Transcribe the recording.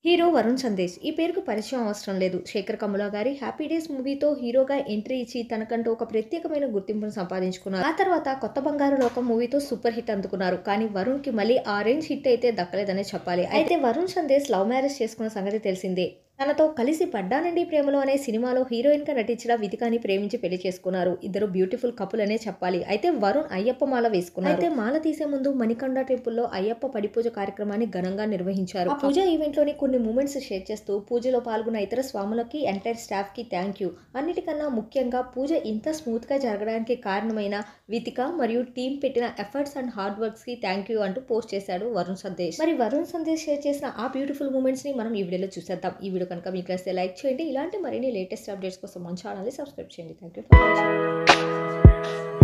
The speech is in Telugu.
హీరో వరుణ్ సందేశ్ ఈ పేరుకు పరిచయం అవసరం లేదు. శేఖర్ కమ్ముల గారి హ్యాపీ డేస్ మూవీతో హీరోగా ఎంట్రీ ఇచ్చి తనకంటూ ఒక ప్రత్యేకమైన గుర్తింపును సంపాదించుకున్నారు. ఆ తర్వాత కొత్త బంగారు లోకం మూవీతో సూపర్ హిట్ అందుకున్నారు. కానీ వరుణ్ కి మళ్ళీ ఆ రేంజ్ హిట్ అయితే దక్కలేదనే చెప్పాలి. అయితే వరుణ్ సందేశ్ లవ్ మ్యారేజ్ చేసుకున్న సంగతి తెలిసిందే. తనతో కలిసి పడ్డానండి ప్రేమలో అనే సినిమాలో హీరోయిన్ గా నటించిన వితికాని ప్రేమించి పెళ్లి చేసుకున్నారు. ఇద్దరు బ్యూటిఫుల్ కపుల్ అనే చెప్పాలి. అయితే వరుణ్ అయ్యప్ప మాల వేసుకున్నారు. అయితే మాల తీసే ముందు మణికంఠ టెంపుల్లో అయ్యప్ప పడిపూజ కార్యక్రమాన్ని ఘనంగా నిర్వహించారు. ఆ పూజ ఈవెంట్ లోని కొన్ని మూమెంట్స్ షేర్ చేస్తూ పూజలో పాల్గొన్న ఇతర స్వాములకి, ఎంటైర్ స్టాఫ్ కి థ్యాంక్ యూ. అన్నిటికన్నా ముఖ్యంగా పూజ ఇంత స్మూత్ గా జరగడానికి కారణమైన వితిక మరియు టీం పెట్టిన ఎఫర్ట్స్ అండ్ హార్డ్ వర్క్స్ కి థ్యాంక్ యూ అంటూ పోస్ట్ చేశాడు వరుణ్ సందేశ్. మరి వరుణ్ సందేశ్ షేర్ చేసిన ఆ బ్యూటిఫుల్ మూమెంట్స్ ని మనం ఈ వీడియోలో చూసేద్దాం. ఈ వీడియో కనుక మీకు నచ్చితే లైక్ చేయండి. ఇలాంటి మరిన్ని లేటెస్ట్ అప్డేట్స్ కోసం మన ఛానల్ని సబ్స్క్రైబ్ చేయండి. Thank you for watching.